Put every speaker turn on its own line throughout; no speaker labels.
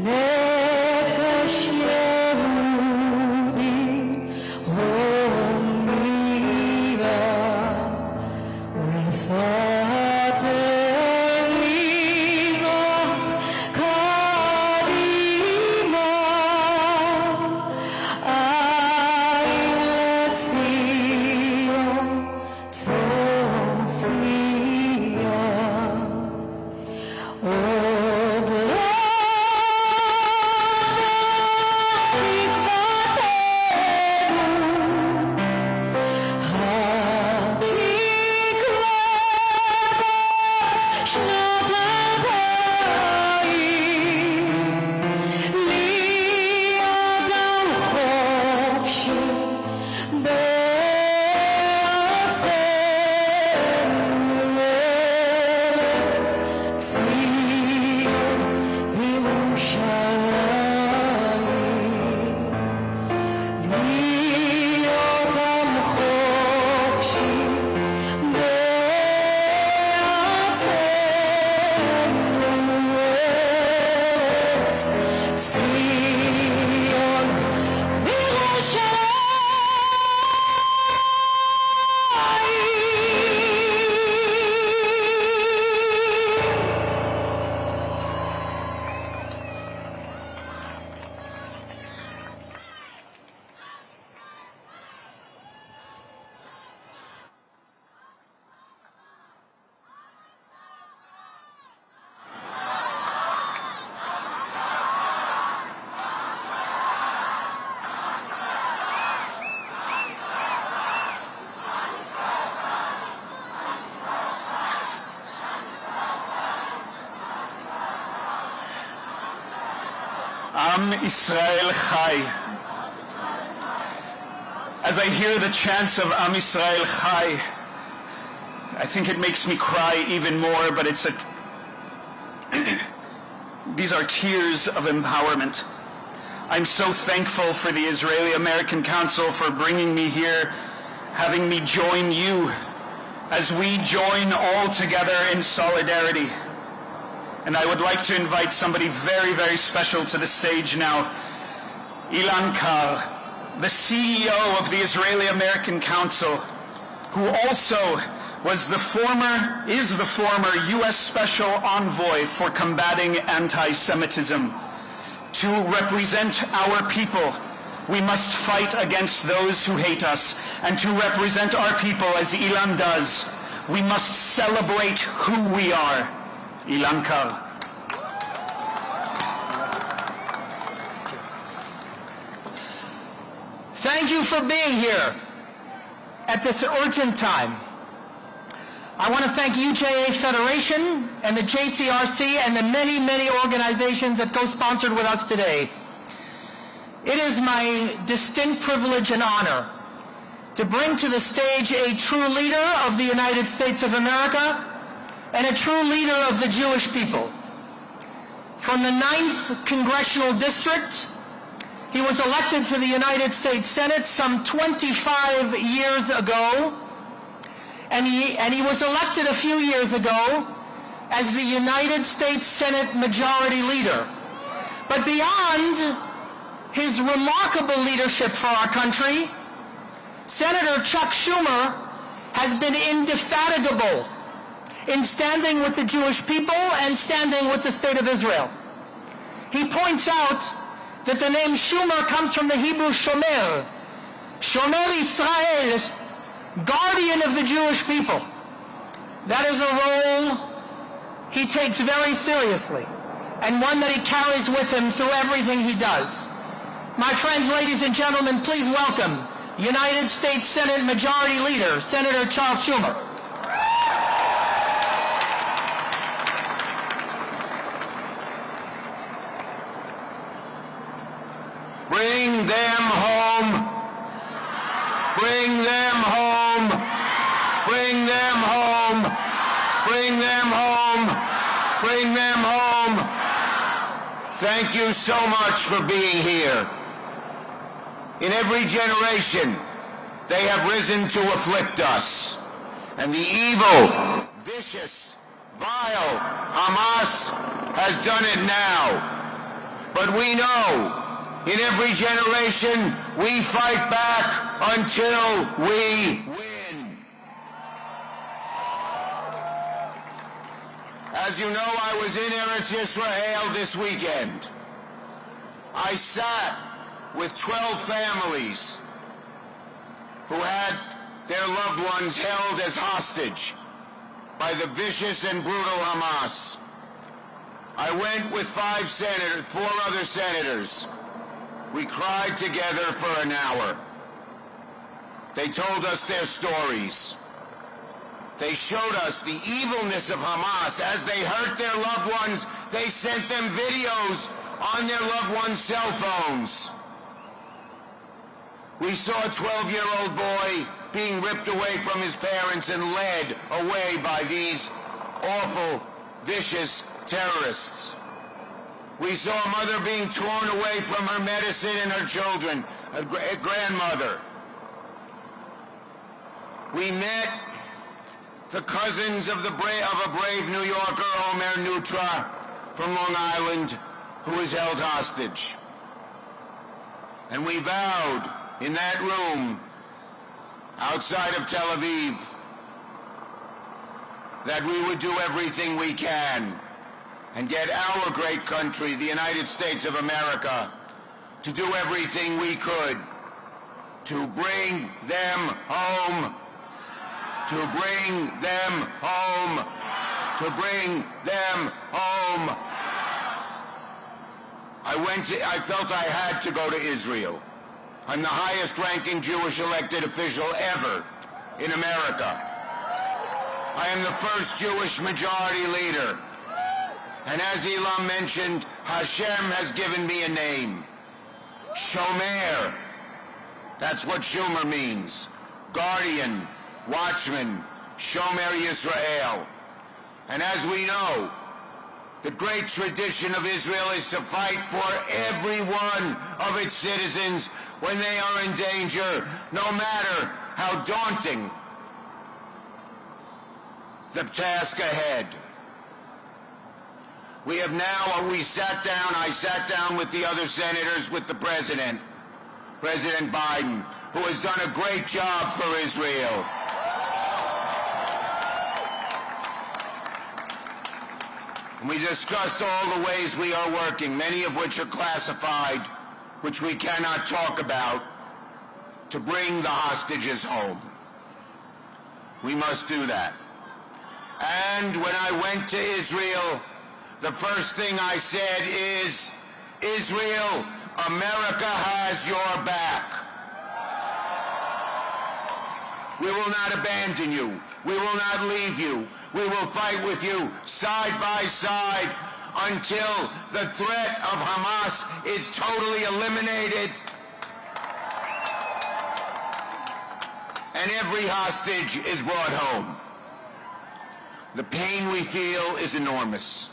נפש יהודי הומירה ולפת מזרח קדימה עין לציון צופיה עוד
Am Israel Chai. As I hear the chants of Am Israel Chai, I think it makes me cry even more, but these are tears of empowerment. I'm so thankful for the Israeli-American Council for bringing me here, having me join you as we join all together in solidarity. And I would like to invite somebody very, very special to the stage now. Ilan Kar, the CEO of the Israeli-American Council, who also is the former U.S. Special Envoy for combating anti-Semitism. To represent our people, we must fight against those who hate us. And to represent our people as Ilan does, we must celebrate who we are. Ilan Kar.
Thank you for being here at this urgent time. I want to thank UJA Federation and the JCRC and the many, many organizations that co-sponsored with us today. It is my distinct privilege and honor to bring to the stage a true leader of the United States of America and a true leader of the Jewish people. From the 9th Congressional District, he was elected to the United States Senate some 25 years ago, and he was elected a few years ago as the United States Senate Majority Leader. But beyond his remarkable leadership for our country, Senator Chuck Schumer has been indefatigable in standing with the Jewish people and standing with the State of Israel. He points out that the name Schumer comes from the Hebrew Shomer, Shomer Israel, guardian of the Jewish people. That is a role he takes very seriously, and one that he carries with him through everything he does. My friends, ladies and gentlemen, please welcome United States Senate Majority Leader, Senator Charles Schumer.
Bring them home. Bring them home. Bring them home. Bring them home. Bring them home. Thank you so much for being here. In every generation, they have risen to afflict us. And the evil, vicious, vile Hamas has done it now. But we know in every generation we fight back until we win. As you know, I was in Eretz Yisrael this weekend. I sat with 12 families who had their loved ones held as hostage by the vicious and brutal Hamas. I went with 4 other senators. We cried together for an hour. They told us their stories. They showed us the evilness of Hamas. As they hurt their loved ones, they sent them videos on their loved ones' cell phones. We saw a 12-year-old boy being ripped away from his parents and led away by these awful, vicious terrorists. We saw a mother being torn away from her medicine and her children, a grandmother. We met the cousins of a brave New Yorker, Omer Neutra, from Long Island, who is held hostage. And we vowed in that room outside of Tel Aviv that we would do everything we can and get our great country, the United States of America, to do everything we could to bring them home, to bring them home, to bring them home. I felt I had to go to Israel. I'm the highest-ranking Jewish elected official ever in America. I am the first Jewish majority leader. And as Elam mentioned, Hashem has given me a name. Shomer. That's what Schumer means. Guardian, watchman, Shomer Yisrael. And as we know, the great tradition of Israel is to fight for every one of its citizens when they are in danger, no matter how daunting the task ahead. I sat down with the other senators, with the President Biden, who has done a great job for Israel. And we discussed all the ways we are working, many of which are classified, which we cannot talk about, to bring the hostages home. We must do that. And when I went to Israel, the first thing I said is, Israel, America has your back. We will not abandon you. We will not leave you. We will fight with you side by side until the threat of Hamas is totally eliminated and every hostage is brought home. The pain we feel is enormous.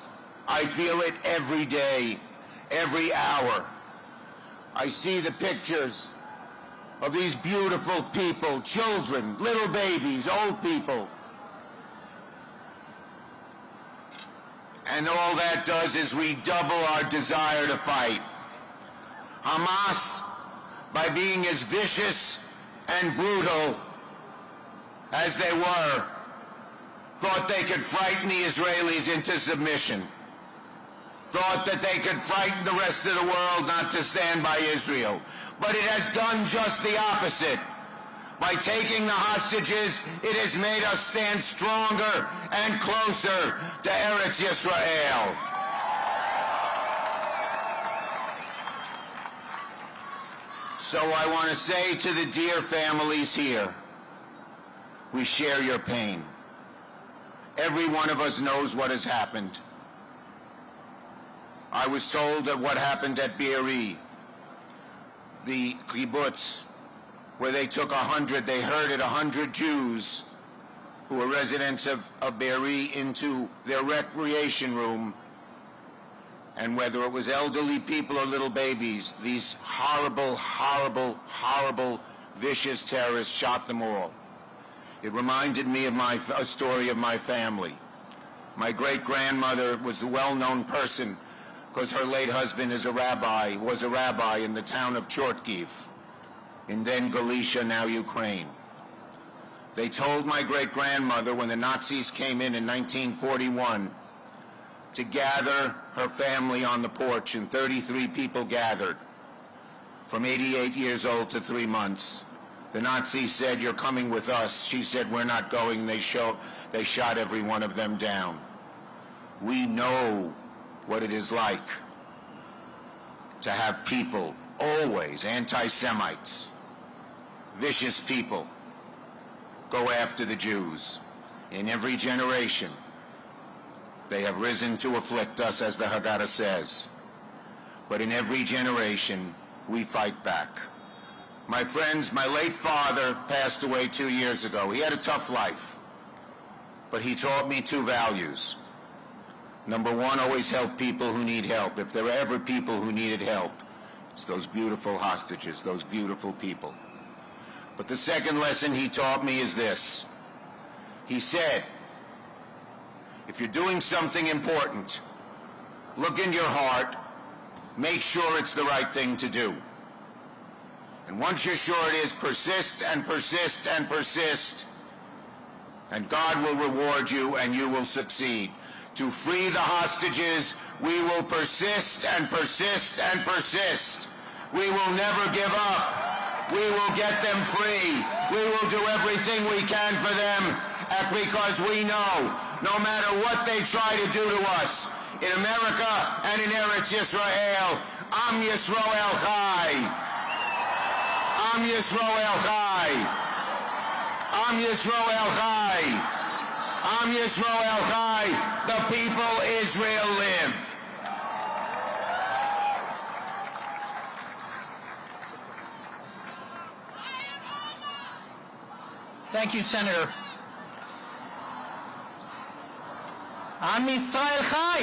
I feel it every day, every hour. I see the pictures of these beautiful people, children, little babies, old people. And all that does is redouble our desire to fight. Hamas, by being as vicious and brutal as they were, thought they could frighten the Israelis into submission. Thought that they could frighten the rest of the world not to stand by Israel. But it has done just the opposite. By taking the hostages, it has made us stand stronger and closer to Eretz Yisrael. So I want to say to the dear families here, we share your pain. Every one of us knows what has happened. I was told that what happened at Be'eri, the kibbutz, where they took 100, they herded 100 Jews who were residents of Be'eri into their recreation room, and whether it was elderly people or little babies, these horrible, horrible, horrible, vicious terrorists shot them all. It reminded me of a story of my family. My great-grandmother was a well-known person because her late husband was a rabbi in the town of Chortkiv, in then Galicia, now Ukraine. They told my great-grandmother when the Nazis came in 1941 to gather her family on the porch, and 33 people gathered from 88 years old to 3 months. The Nazis said, "You're coming with us." She said, "We're not going." They shot every one of them down. We know what it is like to have people, always anti-Semites, vicious people, go after the Jews. In every generation, they have risen to afflict us, as the Haggadah says. But in every generation, we fight back. My friends, my late father passed away 2 years ago. He had a tough life, but he taught me 2 values. Number 1, always help people who need help. If there were ever people who needed help, it's those beautiful hostages, those beautiful people. But the second lesson he taught me is this. He said, if you're doing something important, look in your heart, make sure it's the right thing to do. And once you're sure it is, persist and persist and persist, and God will reward you and you will succeed. To free the hostages, we will persist and persist and persist. We will never give up. We will get them free. We will do everything we can for them, because we know, no matter what they try to do to us, in America and in Eretz Yisrael, Am Yisrael Chai. Am Yisrael Chai. Am Yisrael Chai. Am Yisrael Chai. The people Israel live.
Thank you, Senator. Am Yisrael Chai.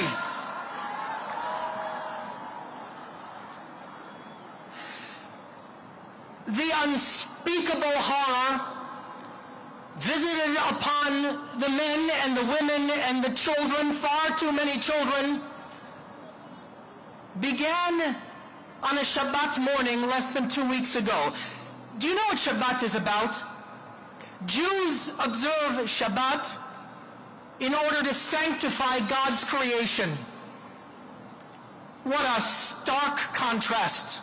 The unspeakable horror visited upon the men and the women and the children, far too many children, began on a Shabbat morning less than 2 weeks ago. Do you know what Shabbat is about? Jews observe Shabbat in order to sanctify God's creation. What a stark contrast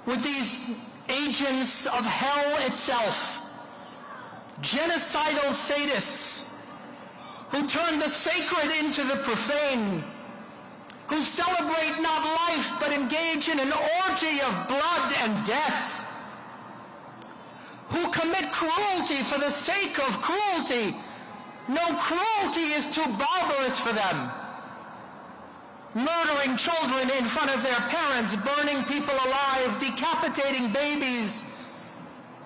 with these agents of hell itself, genocidal sadists who turn the sacred into the profane, who celebrate not life but engage in an orgy of blood and death, who commit cruelty for the sake of cruelty. No cruelty is too barbarous for them. Murdering children in front of their parents, burning people alive, decapitating babies,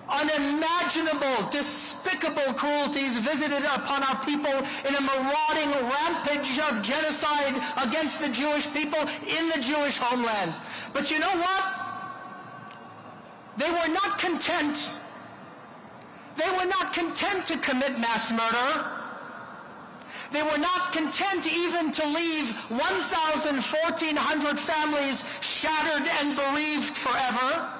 unimaginable, despicable cruelties visited upon our people in a marauding rampage of genocide against the Jewish people in the Jewish homeland. But you know what? They were not content. They were not content to commit mass murder. They were not content even to leave 1,400 families shattered and bereaved forever.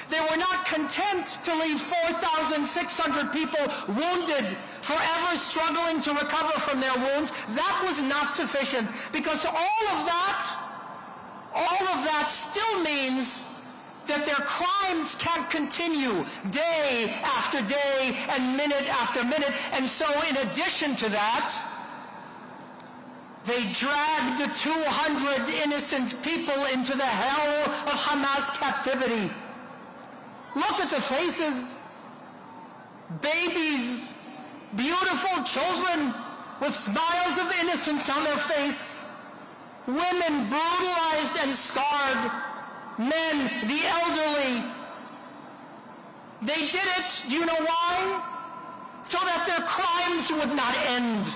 They were not content to leave 4,600 people wounded, forever struggling to recover from their wounds. That was not sufficient, because all of that still means that their crimes can't continue day after day and minute after minute. And so in addition to that, they dragged 200 innocent people into the hell of Hamas captivity. Look at the faces. Babies, beautiful children with smiles of innocence on their face. Women brutalized and scarred. Men, the elderly. They did it, do you know why? So that their crimes would not end.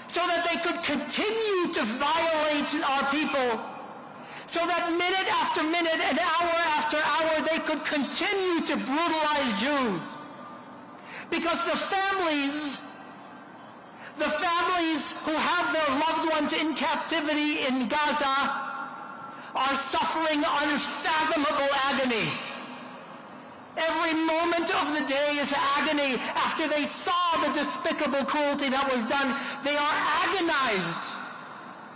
So that they could continue to violate our people. So that minute after minute and hour after hour they could continue to brutalize Jews. Because the The families who have their loved ones in captivity in Gaza are suffering unfathomable agony. Every moment of the day is agony. After they saw the despicable cruelty that was done, they are agonized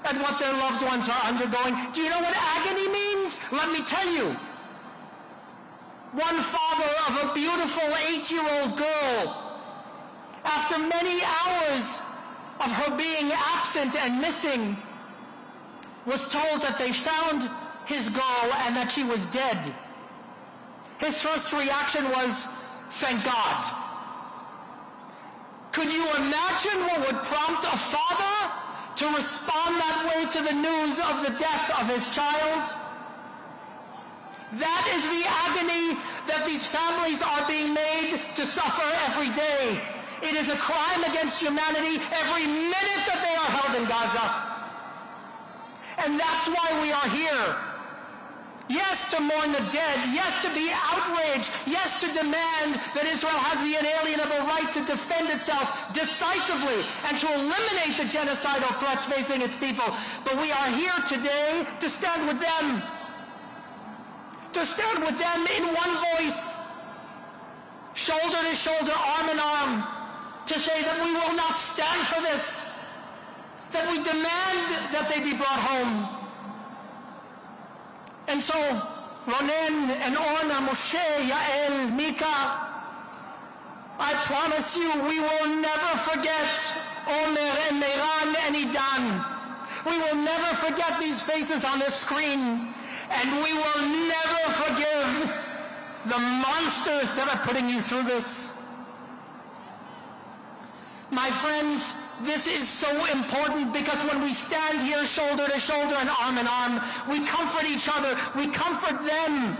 at what their loved ones are undergoing. Do you know what agony means? Let me tell you. One father of a beautiful 8-year-old girl, after many hours of her being absent and missing, was told that they found his girl and that she was dead. His first reaction was, thank God. Could you imagine what would prompt a father to respond that way to the news of the death of his child? That is the agony that these families are being made to suffer every day. It is a crime against humanity every minute that they are held in Gaza. And that's why we are here. Yes, to mourn the dead. Yes, to be outraged. Yes, to demand that Israel has the inalienable right to defend itself decisively and to eliminate the genocidal threats facing its people. But we are here today to stand with them. To stand with them in one voice, shoulder to shoulder, arm in arm, to say that we will not stand for this, that we demand that they be brought home. And so, Ronen and Orna, Moshe, Yael, Mika, I promise you we will never forget Omer and Meiran and Idan. We will never forget these faces on the screen. And we will never forgive the monsters that are putting you through this. My friends, this is so important because when we stand here shoulder to shoulder and arm in arm, we comfort each other, we comfort them.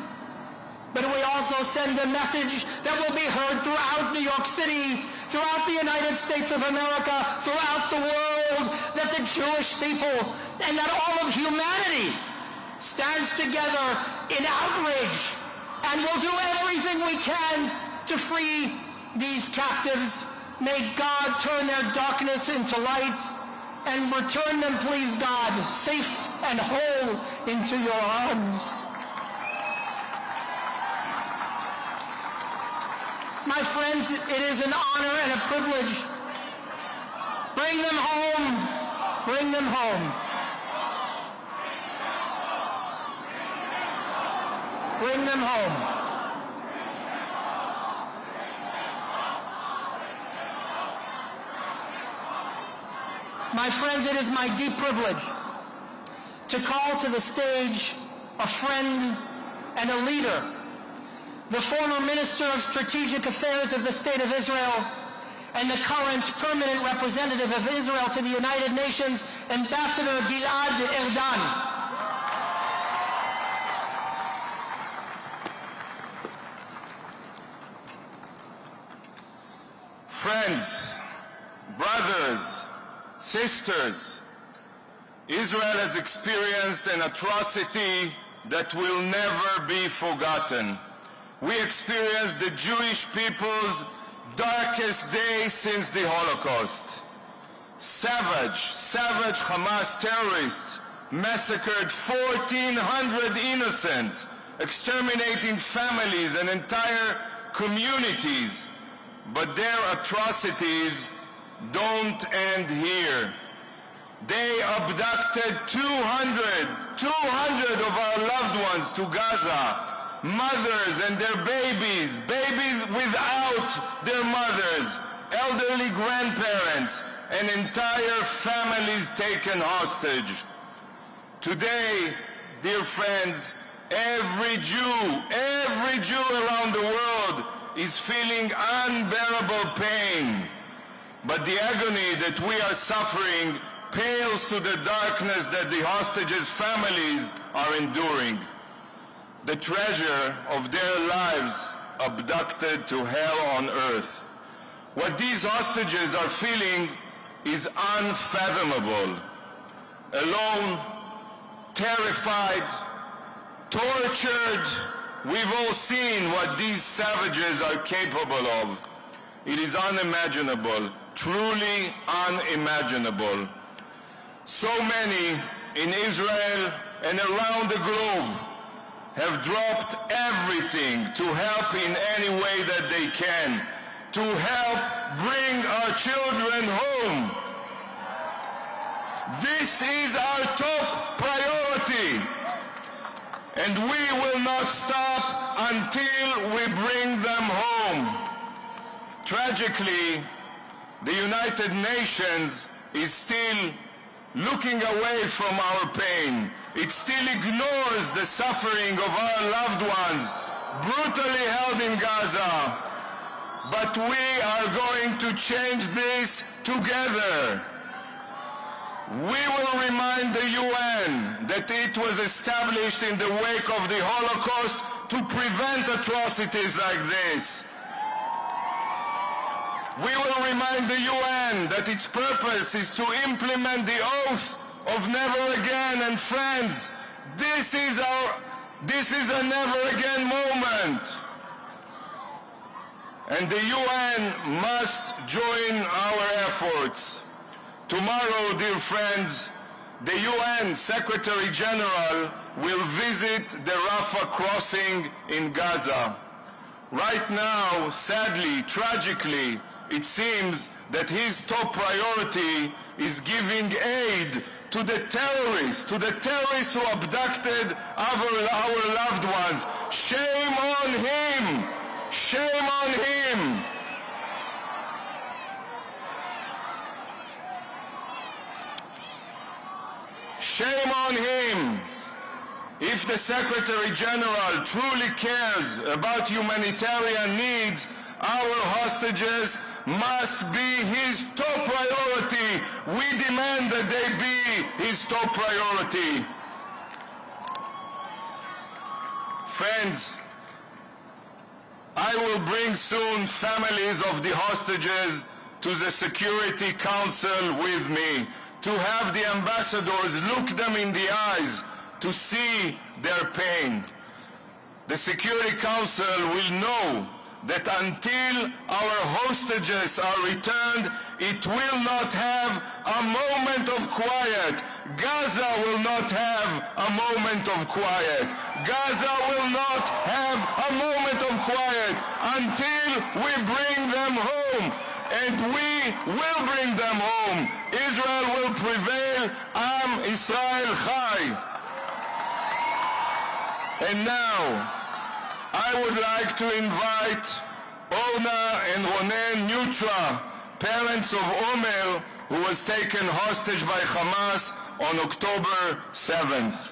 But we also send a message that will be heard throughout New York City, throughout the United States of America, throughout the world, that the Jewish people and that all of humanity stands together in outrage and will do everything we can to free these captives. May God turn their darkness into light and return them, please God, safe and whole into your arms. My friends, it is an honor and a privilege. Bring them home. Bring them home. Bring them home. My friends, it is my deep privilege to call to the stage a friend and a leader, the former Minister of Strategic Affairs of the State of Israel and the current permanent representative of Israel to the United Nations, Ambassador Gilad Erdan.
Friends, brothers, sisters, Israel has experienced an atrocity that will never be forgotten. We experienced the Jewish people's darkest day since the Holocaust. Savage Hamas terrorists massacred 1,400 innocents, exterminating families and entire communities. But their atrocities don't end here. They abducted 200 of our loved ones to Gaza, mothers and their babies without their mothers, elderly grandparents, and entire families taken hostage. Today, dear friends, every Jew around the world is feeling unbearable pain. But the agony that we are suffering pales to the darkness that the hostages' families are enduring. The treasure of their lives abducted to hell on earth. What these hostages are feeling is unfathomable. Alone, terrified, tortured, we've all seen what these savages are capable of. It is unimaginable truly unimaginable. So many in Israel and around the globe have dropped everything to help in any way that they can, to help bring our children home. This is our top priority, and we will not stop until we bring them home. Tragically, the United Nations is still looking away from our pain. It still ignores the suffering of our loved ones brutally held in Gaza. But we are going to change this together. We will remind the UN that it was established in the wake of the Holocaust to prevent atrocities like this. We will remind the UN that its purpose is to implement the oath of never again. And friends, this is a never again moment. And the UN must join our efforts. Tomorrow, dear friends, the UN Secretary General will visit the Rafah crossing in Gaza. Right now, sadly, tragically, it seems that his top priority is giving aid to the terrorists who abducted our loved ones. Shame on him! Shame on him! Shame on him! If the Secretary General truly cares about humanitarian needs, our hostages must be his top priority. We demand that they be his top priority. Friends, I will bring soon families of the hostages to the Security Council with me, to have the ambassadors look them in the eyes, to see their pain. The Security Council will know that until our hostages are returned, it will not have a moment of quiet. Gaza will not have a moment of quiet. Gaza will not have a moment of quiet until we bring them home. And we will bring them home. Israel will prevail. Am Israel Chai. And now, I would like to invite Orna and Ronen Neutra, parents of Omer, who was taken hostage by Hamas on October 7th.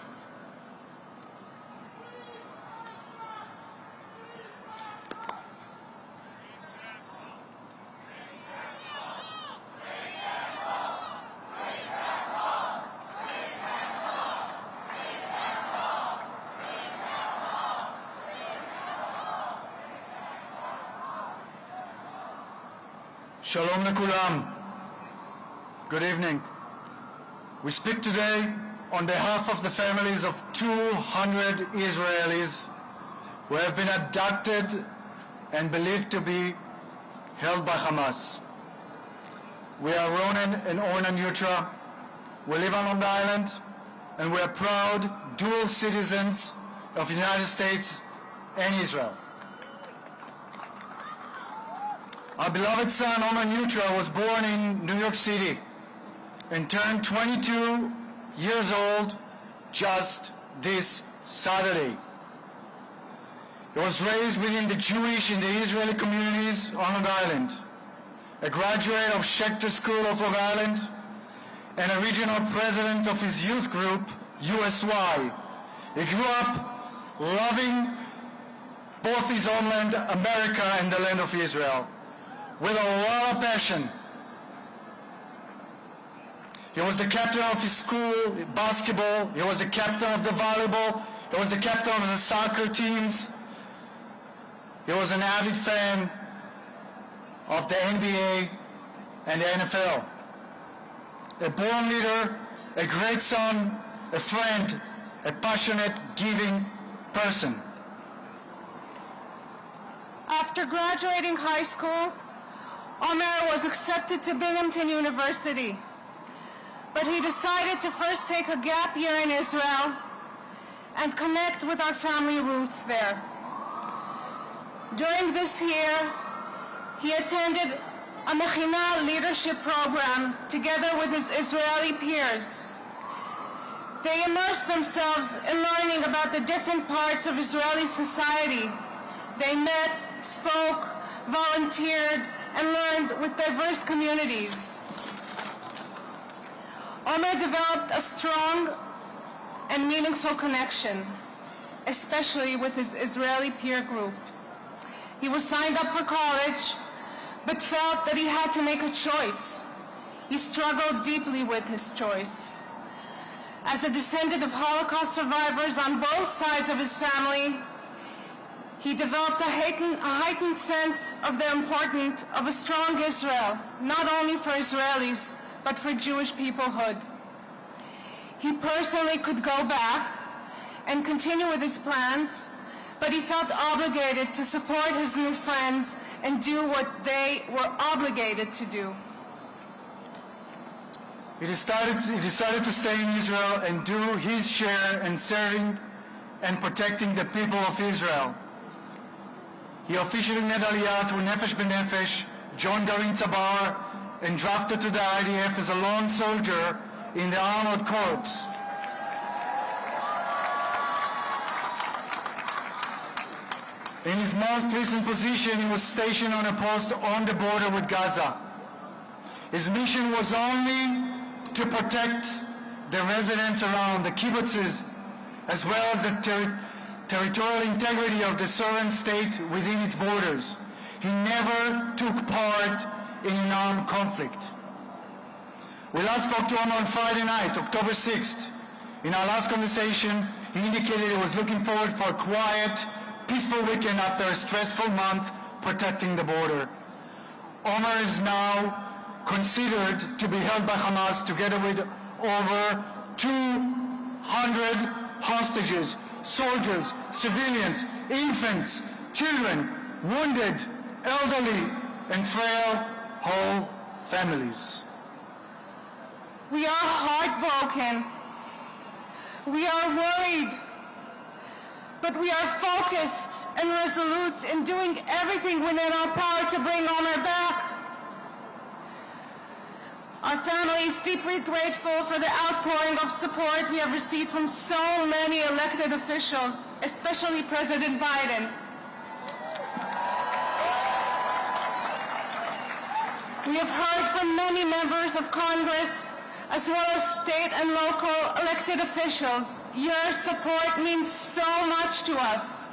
Shalom lekulam. Good evening. We speak today on behalf of the families of 200 Israelis who have been abducted and believed to be held by Hamas. We are Ronen and Orna Neutra. We live on Long Island, and we are proud dual citizens of the United States and Israel. Our beloved son, Orna Neutra, was born in New York City and turned 22 years old just this Saturday. He was raised within the Jewish and the Israeli communities on Long Island, a graduate of Schechter School of Long Island, and a regional president of his youth group, USY. He grew up loving both his homeland, America, and the land of Israel, with a lot of passion. He was the captain of his school basketball. He was the captain of the volleyball. He was the captain of the soccer teams. He was an avid fan of the NBA and the NFL. A born leader, a great son, a friend, a passionate, giving person.
After graduating high school, Omer was accepted to Binghamton University, but he decided to first take a gap year in Israel and connect with our family roots there. During this year, he attended a Mechina leadership program together with his Israeli peers. They immersed themselves in learning about the different parts of Israeli society. They met, spoke, volunteered, and learned with diverse communities. Omer developed a strong and meaningful connection, especially with his Israeli peer group. He was signed up for college, but felt that he had to make a choice. He struggled deeply with his choice. As a descendant of Holocaust survivors on both sides of his family, he developed a heightened sense of the importance of a strong Israel, not only for Israelis, but for Jewish peoplehood. He personally could go back and continue with his plans, but he felt obligated to support his new friends and do what they were obligated to do.
He decided to stay in Israel and do his share in serving and protecting the people of Israel. He officially led Aliyah through Nefesh B'Nefesh, joined Garin Tzabar, and drafted to the IDF as a lone soldier in the Armored Corps. In his most recent position, he was stationed on a post on the border with Gaza. His mission was only to protect the residents around the kibbutzes, as well as the territorial integrity of the sovereign state within its borders. He never took part in an armed conflict. We last spoke to him on Friday night, October 6th. In our last conversation, he indicated he was looking forward for a quiet, peaceful weekend after a stressful month protecting the border. Omer is now considered to be held by Hamas together with over 200 hostages, soldiers, civilians, infants, children, wounded, elderly, and frail whole families.
We are heartbroken. We are worried. But we are focused and resolute in doing everything within our power to bring Omer back. Our family is deeply grateful for the outpouring of support we have received from so many elected officials, especially President Biden. We have heard from many members of Congress, as well as state and local elected officials. Your support means so much to us.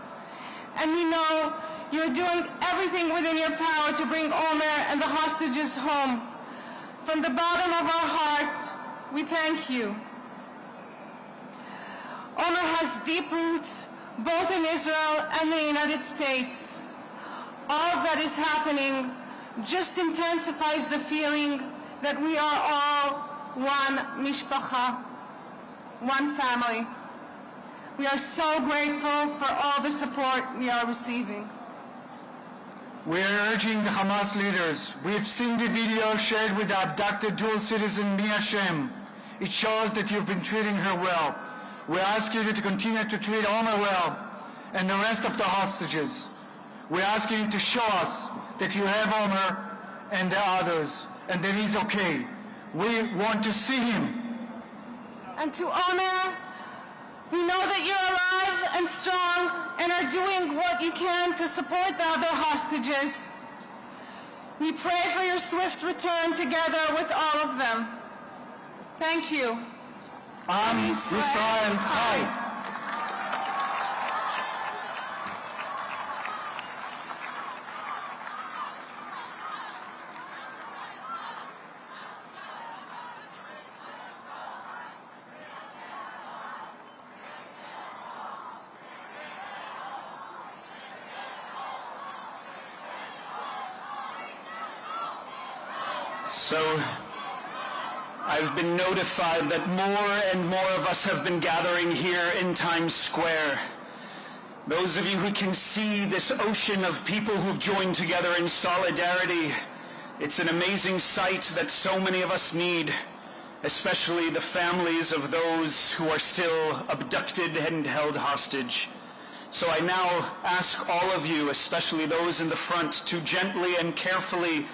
And we know you're doing everything within your power to bring Omer and the hostages home. From the bottom of our heart, we thank you. Omer has deep roots both in Israel and the United States. All that is happening just intensifies the feeling that we are all one mishpacha, one family. We are so grateful for all the support we are receiving.
We are urging the Hamas leaders. We have seen the video shared with the abducted dual citizen Mia Shem. It shows that you've been treating her well. We ask you to continue to treat Omer well and the rest of the hostages. We ask you to show us that you have Omer and the others, and that he's okay. We want to see him.
And to Omer, we know that you're alive and strong and are doing what you can to support the other hostages. We pray for your swift return together with all of them. Thank you.
Am Yisrael Chai.
So, I've been notified that more and more of us have been gathering here in Times Square. Those of you who can see this ocean of people who've joined together in solidarity, It's an amazing sight that so many of us need, especially the families of those who are still abducted and held hostage. So I now ask all of you, especially those in the front, to gently and carefully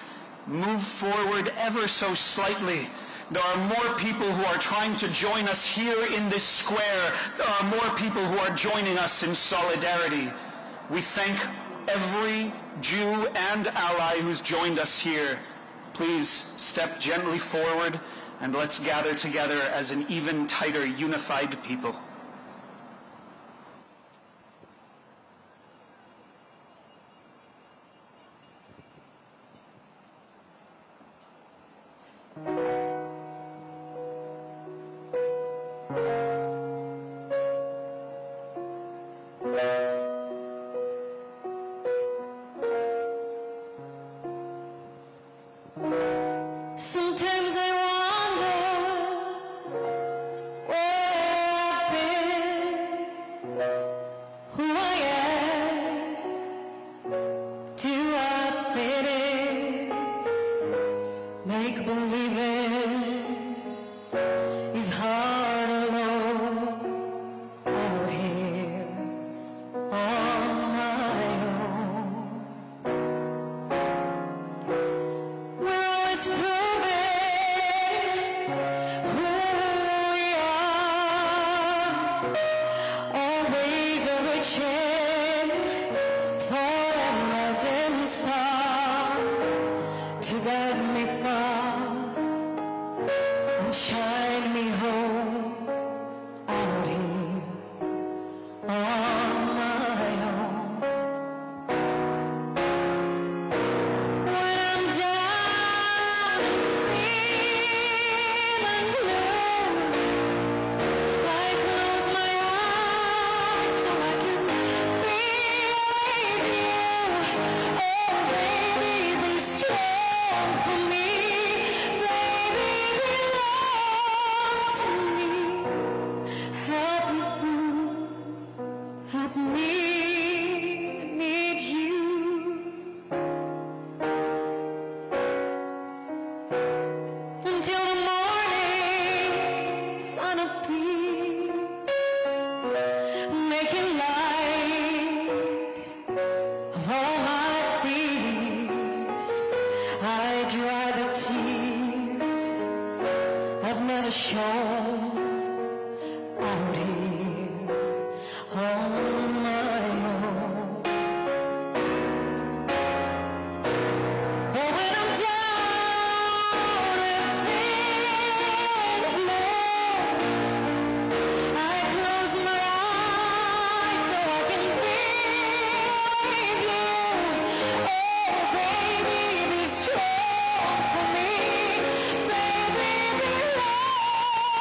move forward ever so slightly. There are more people who are trying to join us here in this square. There are more people who are joining us in solidarity. We thank every Jew and ally who's joined us here. Please step gently forward and let's gather together as an even tighter, unified people.
Sometimes I wonder where I've been, who I am, do I fit in? Make believing is hard alone out here on my own. We're always proving who we are, always reaching for that rising star to guide me far and shine me home out here on my own. When I'm down feeling blue, I close my eyes so I can be with you. Oh, baby, be strong for me. Baby, belong to me. Help me through. Help me need you. Until the morning sun appears, making light of all my fears. I dry the tears I've never shown out here on my own. Oh, when I'm down and feeling blue, I close my eyes so I can be with you. Oh, baby, be strong for me. Baby, belong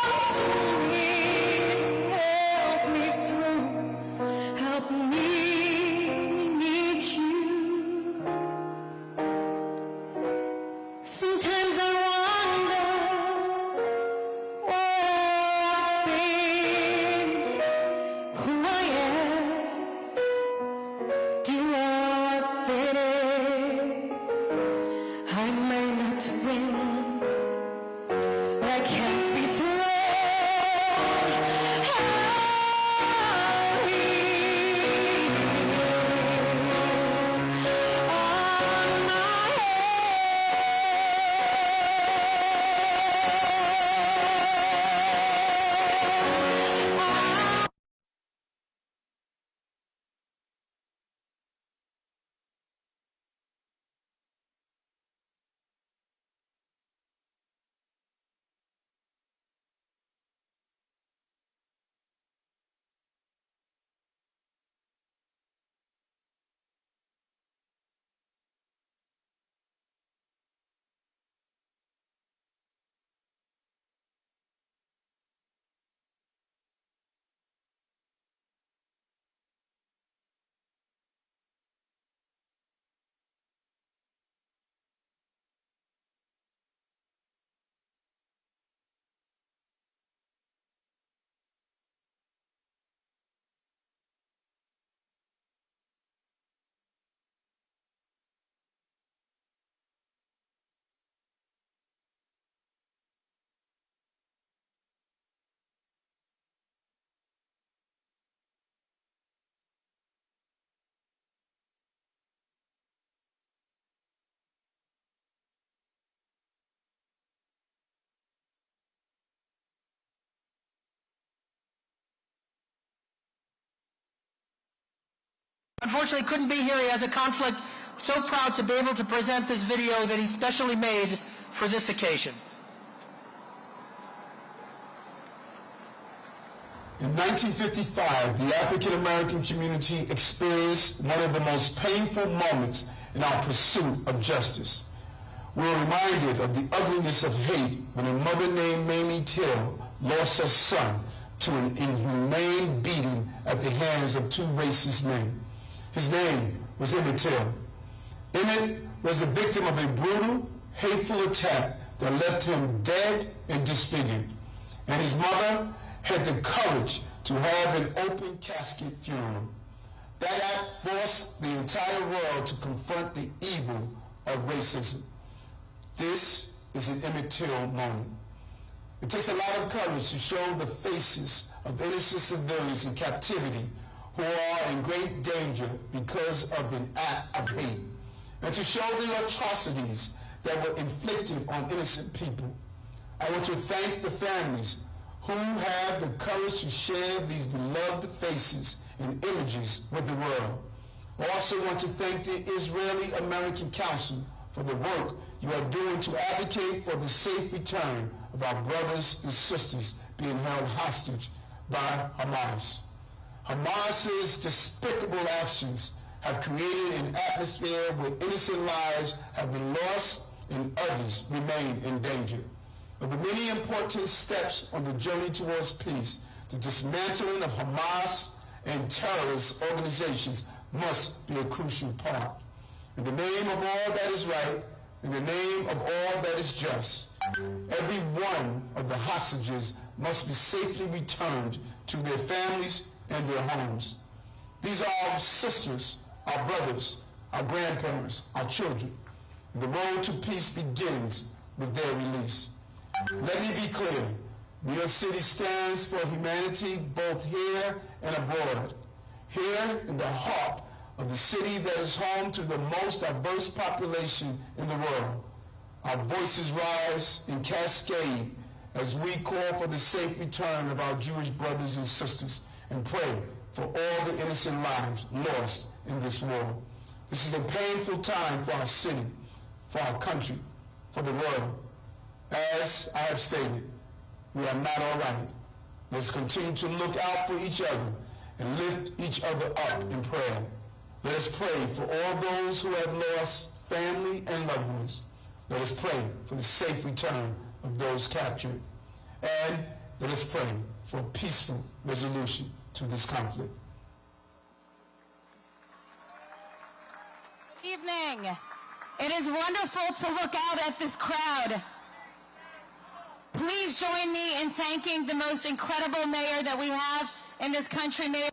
Unfortunately, couldn't be here. He has a conflict. So proud to be able to present this video that he specially made for this occasion.
In 1955, the African American community experienced one of the most painful moments in our pursuit of justice. We were reminded of the ugliness of hate when a mother named Mamie Till lost her son to an inhumane beating at the hands of two racist men. His name was Emmett Till. Emmett was the victim of a brutal, hateful attack that left him dead and disfigured. And his mother had the courage to have an open casket funeral. That act forced the entire world to confront the evil of racism. This is an Emmett Till moment. It takes a lot of courage to show the faces of innocent civilians in captivity who are in great danger because of an act of hate, and to show the atrocities that were inflicted on innocent people. I want to thank the families who have the courage to share these beloved faces and images with the world. I also want to thank the Israeli American Council for the work you are doing to advocate for the safe return of our brothers and sisters being held hostage by Hamas. Hamas's despicable actions have created an atmosphere where innocent lives have been lost and others remain in danger. Of the many important steps on the journey towards peace, the dismantling of Hamas and terrorist organizations must be a crucial part. In the name of all that is right, in the name of all that is just, every one of the hostages must be safely returned to their families and their homes. These are our sisters, our brothers, our grandparents, our children. And the road to peace begins with their release. Let me be clear. New York City stands for humanity both here and abroad. Here in the heart of the city that is home to the most diverse population in the world, our voices rise and cascade as we call for the safe return of our Jewish brothers and sisters and pray for all the innocent lives lost in this war. This is a painful time for our city, for our country, for the world. As I have stated, we are not all right. Let's continue to look out for each other and lift each other up in prayer. Let us pray for all those who have lost family and loved ones. Let us pray for the safe return of those captured. And let us pray for a peaceful resolution to this conflict.
Good evening. It is wonderful to look out at this crowd. Please join me in thanking the most incredible mayor that we have in this country, Mayor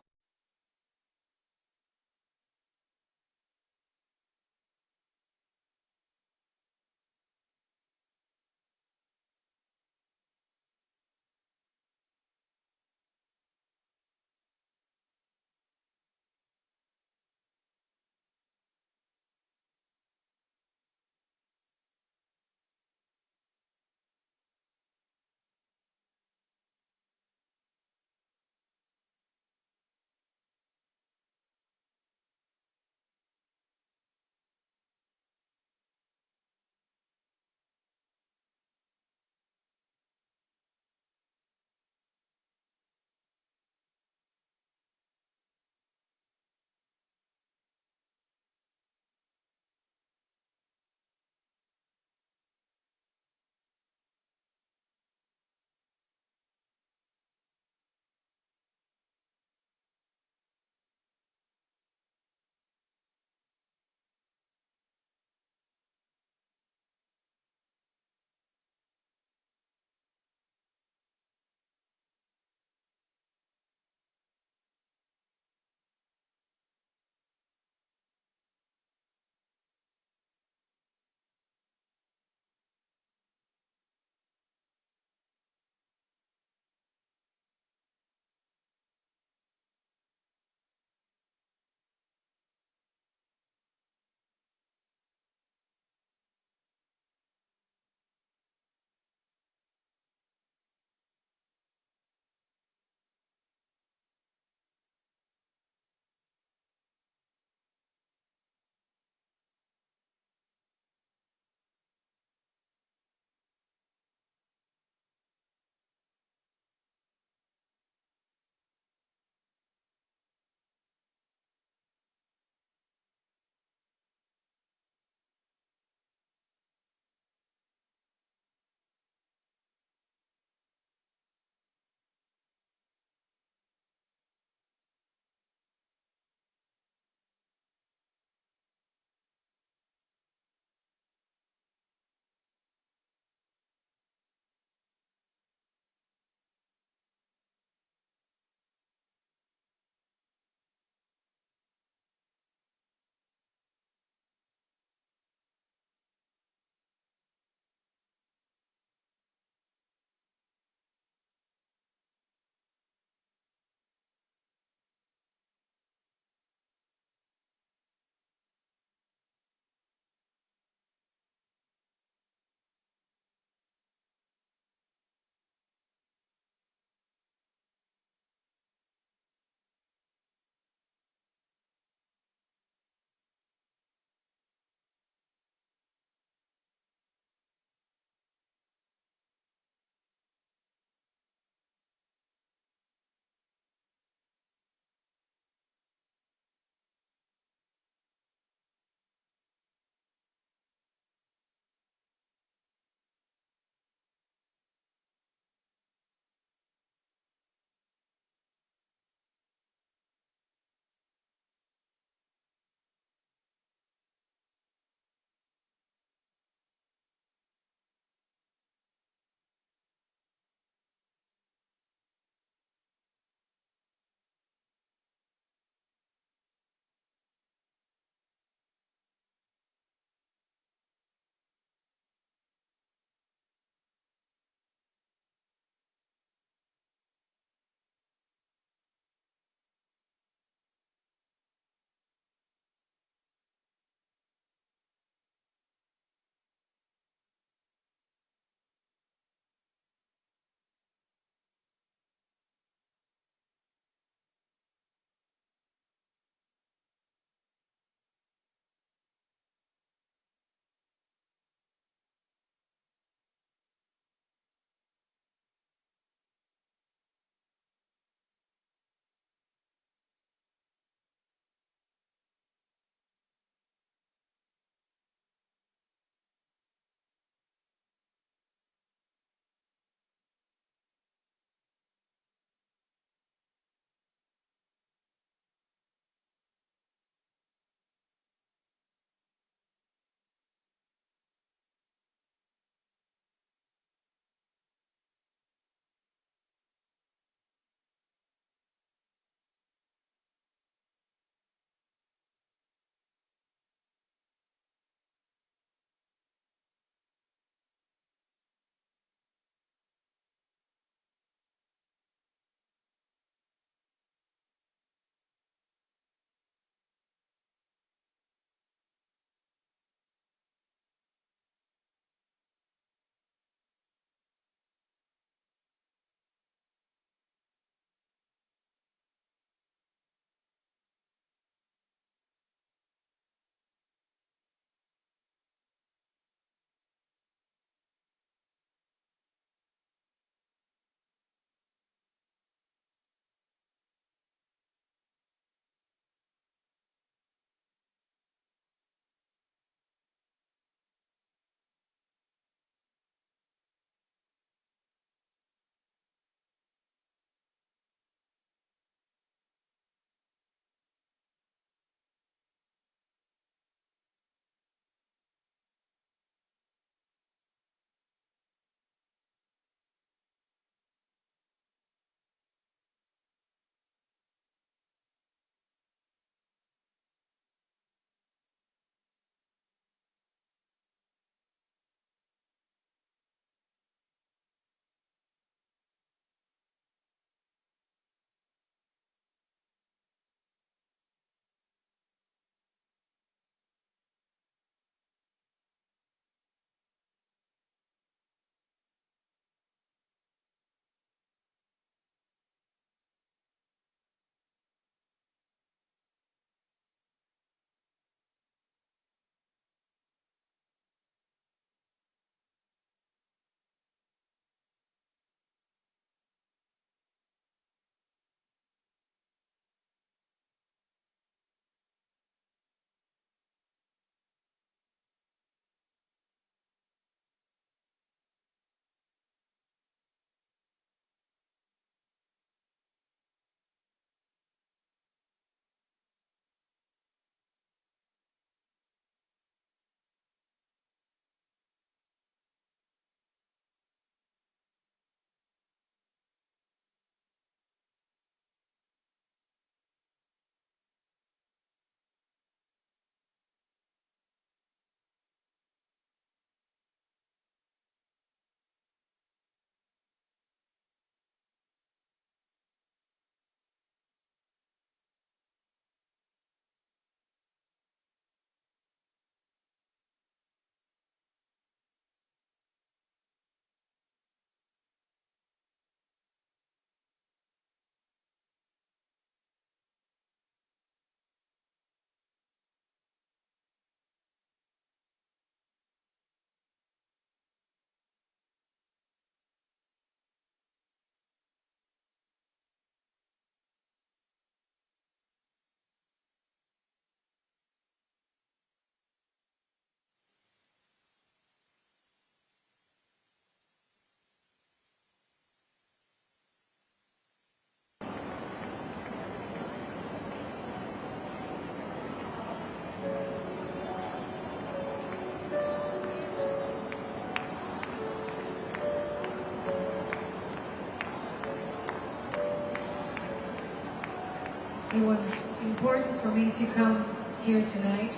it was important for me to come here tonight,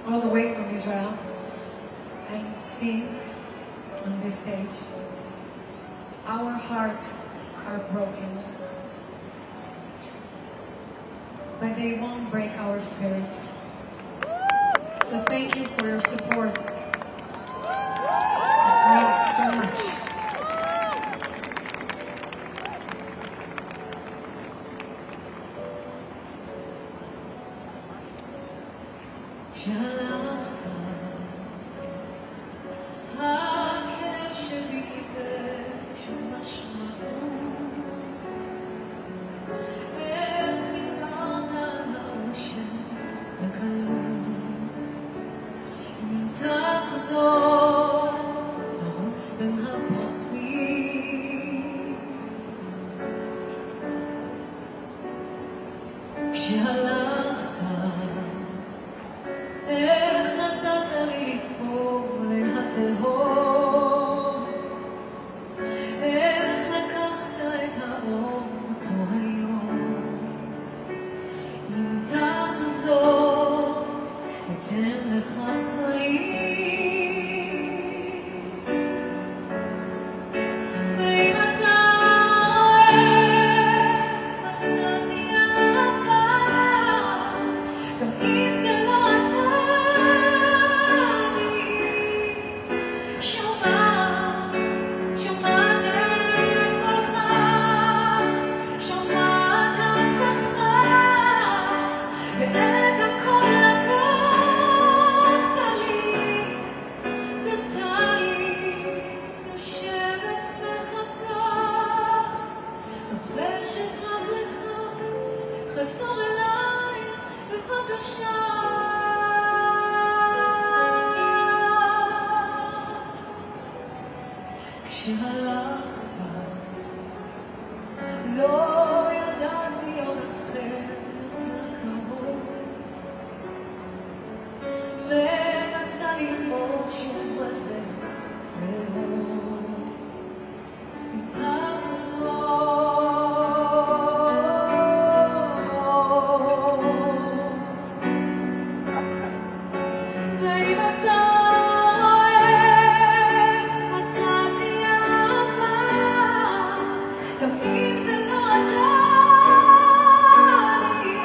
all the way from Israel, and sing on this stage. Our hearts are broken, but they won't break our spirits. So thank you for your support. It means so much. כשהלכת, הכאב שבי קיבל שום משמעות. איך ויתרת על האושר בקלות. אם תחזור, לרוץ בין הפרחים. כשהלכת, איך נתת לי ליפול אל התהום. איך לקחת את האור אותו היום. אם תחזור, אתן לך חיים. ואם אתה רואה, מצאתי אהבה, גם אם זה לא אתה. שומעת את קולך, שומעת הבטחה, ואת הכל לקחת לי. בינתיים יושבת מחכה, לוחשת רק לך, חזור אליי בבקשה. כשהלכת, לא ידעתי עוד אחרת לקרוב. מנסה ללמוד שוב בזה לאהוב. אם תחזור, ואם אתה גם אם זה לא אתה, אני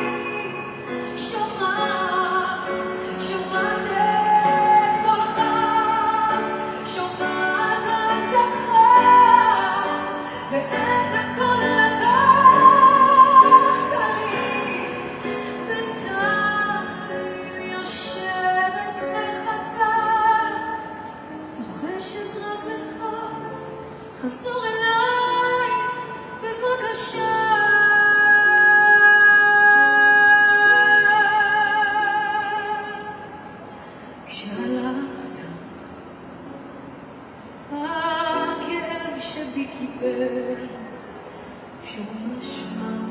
שומעת את קולך, שומעת הבטחה, ואת הכל לקחת לי. בינתיים יושבת מחכה, לוחשת רק לך, חזור אליי בבקשה. כשהלכת, הכאב שבי קיבל שוב משמעות.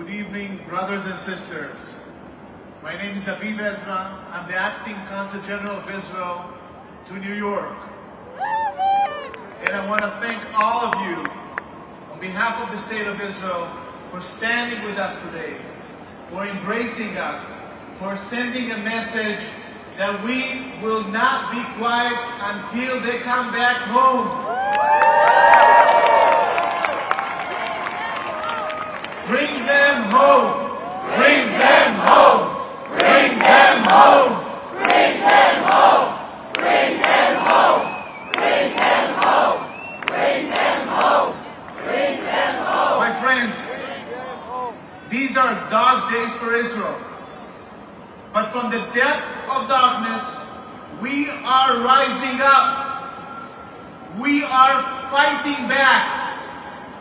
Good evening, brothers and sisters. My name is Aviv Ezra. I'm the Acting Consul General of Israel to New York. And I want to thank all of you on behalf of the State of Israel for standing with us today, for embracing us, for sending a message that we will not be quiet until they come back home. Bring them home! Bring them home! Bring them home! Bring them home! Bring them home! Bring them home! Bring them home! Bring them home! My friends, these are dark days for Israel. But from the depth of darkness, we are rising up. We are fighting back,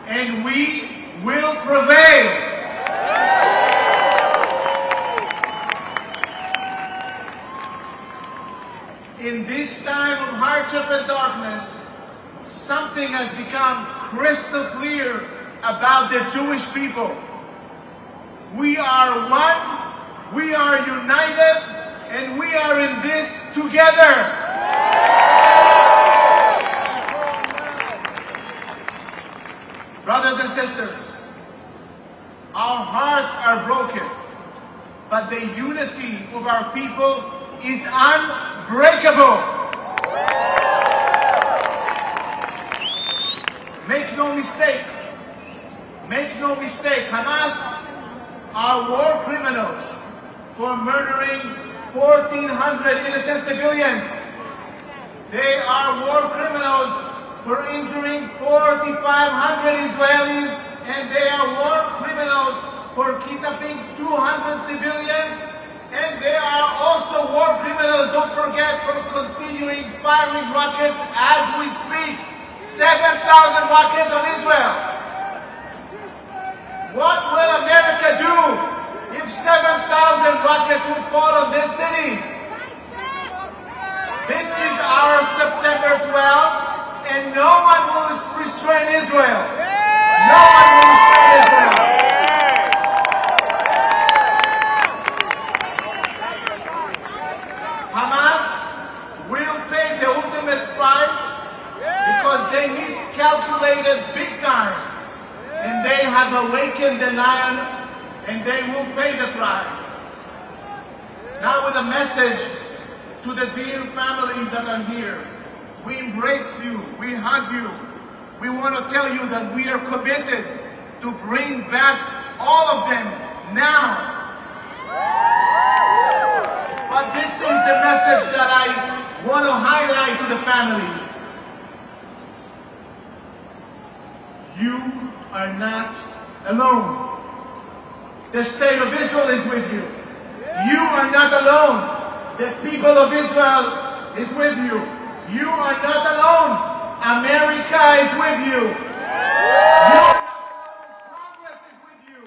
and we will prevail. In this time of hardship and darkness, something has become crystal clear about the Jewish people. We are one, we are united, and we are in this together. Brothers and sisters, our hearts are broken, but the unity of our people is unbreakable. Make no mistake, Hamas are war criminals for murdering 1,400 innocent civilians. They are war criminals for injuring 4,500 Israelis, and they are war criminals for kidnapping 200 civilians, and they are also war criminals, don't forget, for continuing firing rockets as we speak. 7,000 rockets on Israel. What will America do if 7,000 rockets will fall on this city? This is our September 12th, and no one will restrain Israel. No one will restrain Israel. Hamas will pay the ultimate price because they miscalculated big time, and they have awakened the lion, and they will pay the price. Now with a message to the dear families that are here. We embrace you, we hug you. We want to tell you that we are committed to bring back all of them now. But this is the message that I want to highlight to the families. You are not alone. The state of Israel is with you. You are not alone. The people of Israel is with you. You are not alone. America is with you. You are not alone. Congress is with you.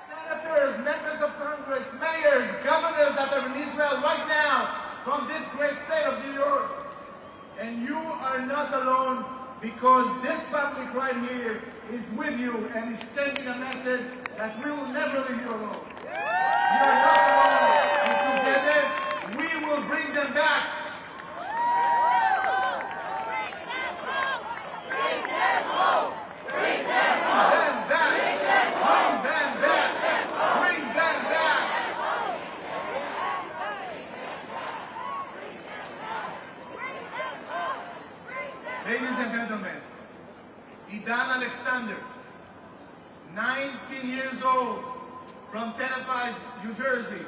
Senators, members of Congress, mayors, governors that are in Israel right now from this great state of New York. And you are not alone, because this public right here is with you and is sending a message that we will never leave you alone. You are not alone, and together we will bring them back. Bring them home! Bring them home! Bring them back! Bring them back! Bring them back! Ladies and gentlemen, Idan Alexander, 19 years old, from Tenafly, New Jersey,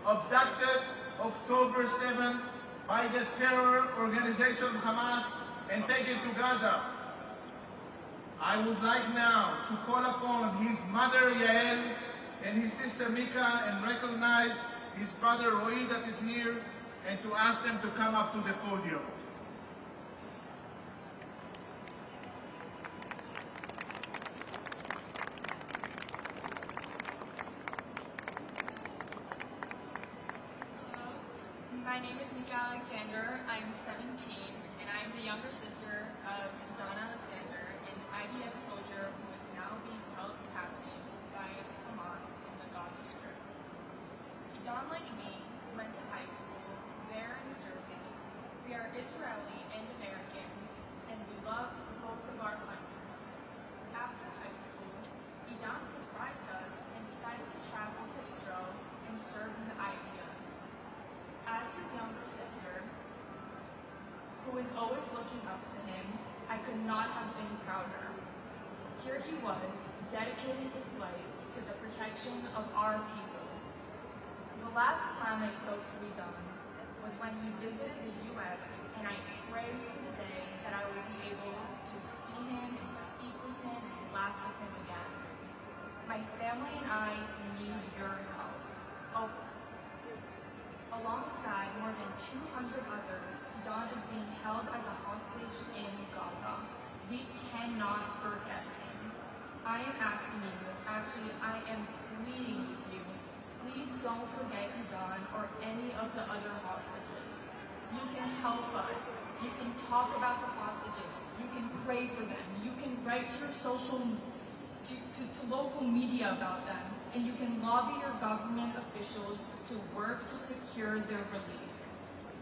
abducted October 7th by the terror organization Hamas and taken to Gaza. I would like now to call upon his mother Yael and his sister Mika and recognize his brother Roy that is here, and to ask them to come up to the podium.
My name is Mika Alexander. I'm 17, and I am the younger sister of Idan Alexander, an IDF soldier who is now being held captive by Hamas in the Gaza Strip. Idan, like me, went to high school there in New Jersey. We are Israeli and American, and we love both of our countries. After high school, Idan surprised us and decided to travel to Israel and serve in the IDF. As his younger sister, who is always looking up to him, I could not have been prouder. Here he was, dedicating his life to the protection of our people. The last time I spoke to Idan was when he visited the U.S., and I pray for the day that I will be able to see him and speak with him and laugh with him again. My family and I need your help. Alongside more than 200 others, Idan is being held as a hostage in Gaza. We cannot forget him. I am asking you, actually I am pleading with you, please don't forget Idan or any of the other hostages. You can help us. You can talk about the hostages. You can pray for them. You can write to your to local media about them. And you can lobby your government officials to work to secure their release.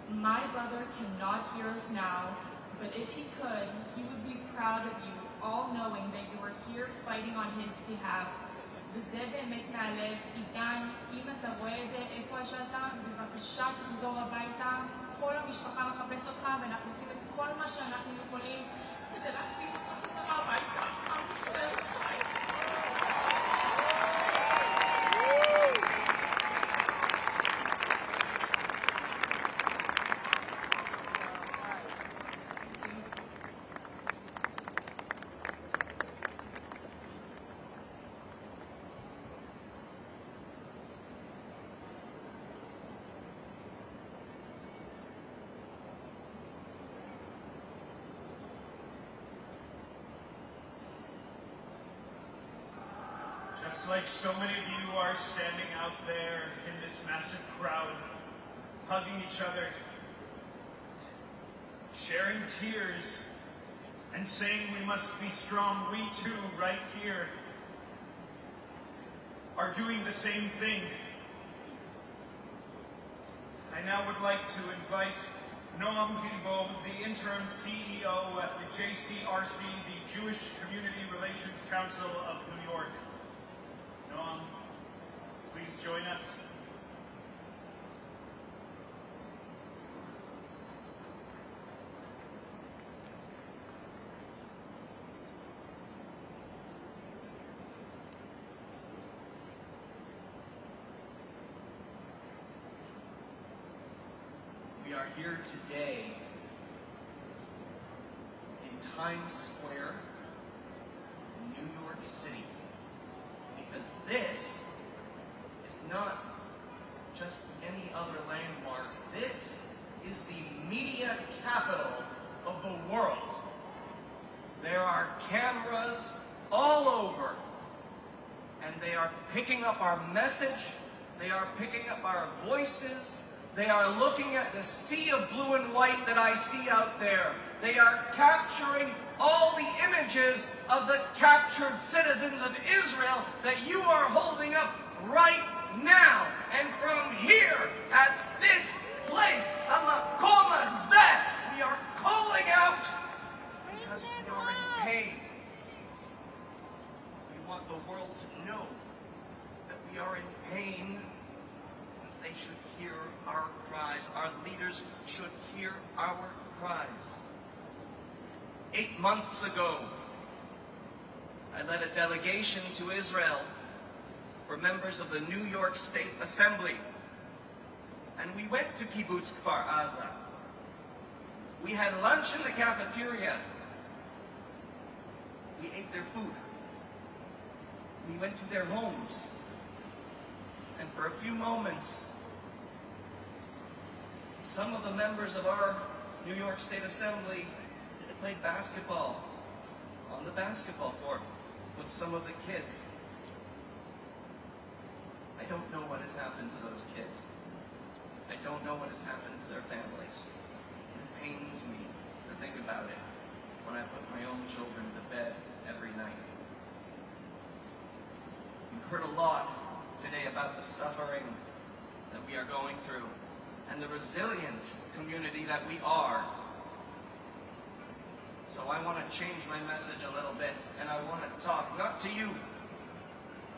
My brother cannot hear us now, but if he could, he would be proud of you, all knowing that you are here fighting on his behalf. וזה באמת מהלב. עידן, אם אתה רואה את זה, איפה שאתה, בבקשה תחזור הביתה. כל המשפחה מחפשת אותך, ואנחנו עושים את כל מה שאנחנו יכולים כדי להחזיר אותך חזרה הביתה. עם ישראל חי.
Just like so many of you are standing out there in this massive crowd, hugging each other, sharing tears, and saying we must be strong, we too, right here, are doing the same thing. I now would like to invite Noam Gilbo, the interim CEO at the JCRC, the Jewish Community Relations Council of New York. Noam, please join us.
We are here today in Times Square, New York City, because this is not just any other landmark. This is the media capital of the world. There are cameras all over, and they are picking up our message, they are picking up our voices, they are looking at the sea of blue and white that I see out there. They are capturing all the images of the captured citizens of Israel that you are holding up right now. And from here, at this place, Hamakom Hazeh, we are calling out because we are in pain. We want the world to know that we are in pain. They should hear our cries. Our leaders should hear our cries. 8 months ago, I led a delegation to Israel for members of the New York State Assembly. And we went to Kibbutz Kfar Aza. We had lunch in the cafeteria. We ate their food. We went to their homes. And for a few moments, some of the members of our New York State Assembly played basketball on the basketball court with some of the kids. I don't know what has happened to those kids. I don't know what has happened to their families. It pains me to think about it when I put my own children to bed every night. You've heard a lot today about the suffering that we are going through and the resilient community that we are. So I want to change my message a little bit, and I want to talk not to you.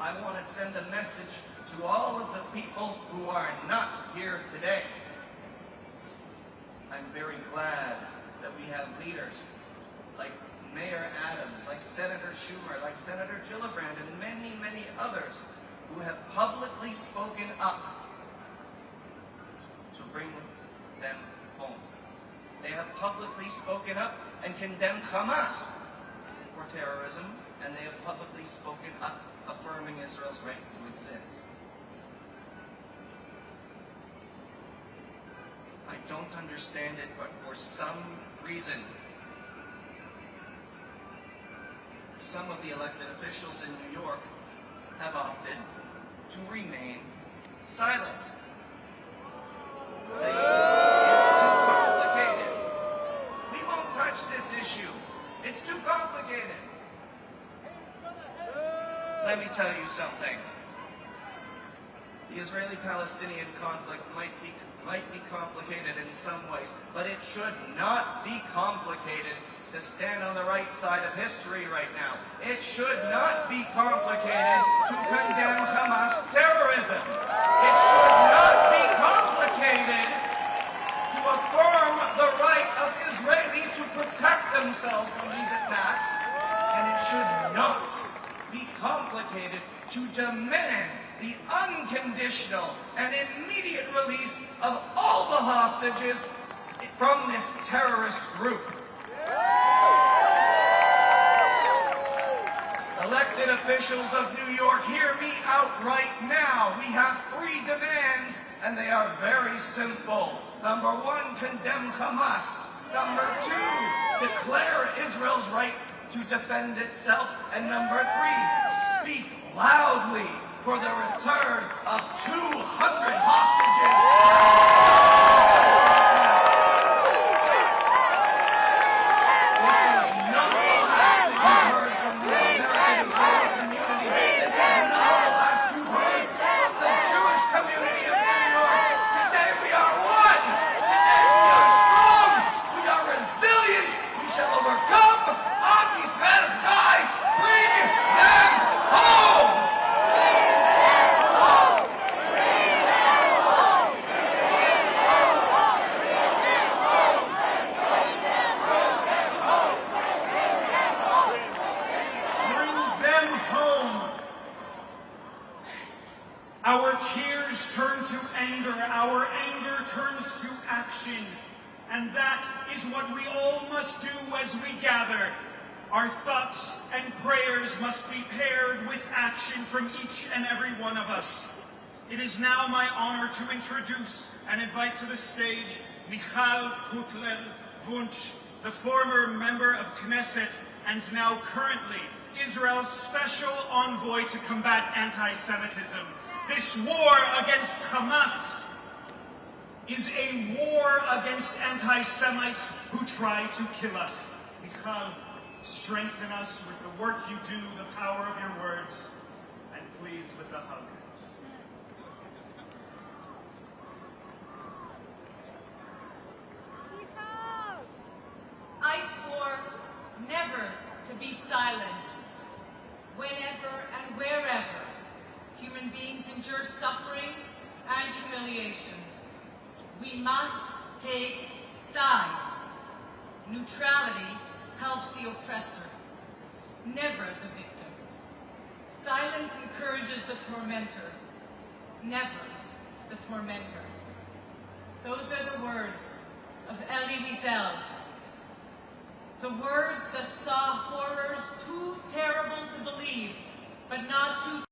I want to send a message to all of the people who are not here today. I'm very glad that we have leaders like Mayor Adams, like Senator Schumer, like Senator Gilad Erdan, and many, many others who have publicly spoken up to bring them home. They have publicly spoken up and condemned Hamas for terrorism, and they have publicly spoken up affirming Israel's right to exist. I don't understand it, but for some reason, some of the elected officials in New York have opted to remain silent. Saying it's too complicated. We won't touch this issue. It's too complicated. Let me tell you something. The Israeli-Palestinian conflict might be complicated in some ways, but it should not be complicated to stand on the right side of history right now. It should not be complicated to condemn Hamas terrorism. It should not be complicated to affirm the right of Israelis to protect themselves from these attacks. And it should not be complicated to demand the unconditional and immediate release of all the hostages from this terrorist group. Elected officials of New York, hear me out right now. We have 3 demands, and they are very simple. Number 1, condemn Hamas. Number 2, declare Israel's right to defend itself. And number 3, speak loudly for the return of 200 hostages.
Our tears turn to anger, our anger turns to action. And that is what we all must do as we gather. Our thoughts and prayers must be paired with action from each and every one of us. It is now my honor to introduce and invite to the stage Michal Kutler-Wunsch, the former member of Knesset and now currently Israel's special envoy to combat anti-Semitism. This war against Hamas is a war against anti-Semites who try to kill us. Michal, strengthen us with the work you do, the power of your words, and please with a hug.
I swore never to be silent. Whenever and wherever human beings endure suffering and humiliation, we must take sides. Neutrality helps the oppressor, never the victim. Silence encourages the tormentor, never the tormentor. Those are the words of Elie Wiesel, the words that saw horrors too terrible to believe, but not too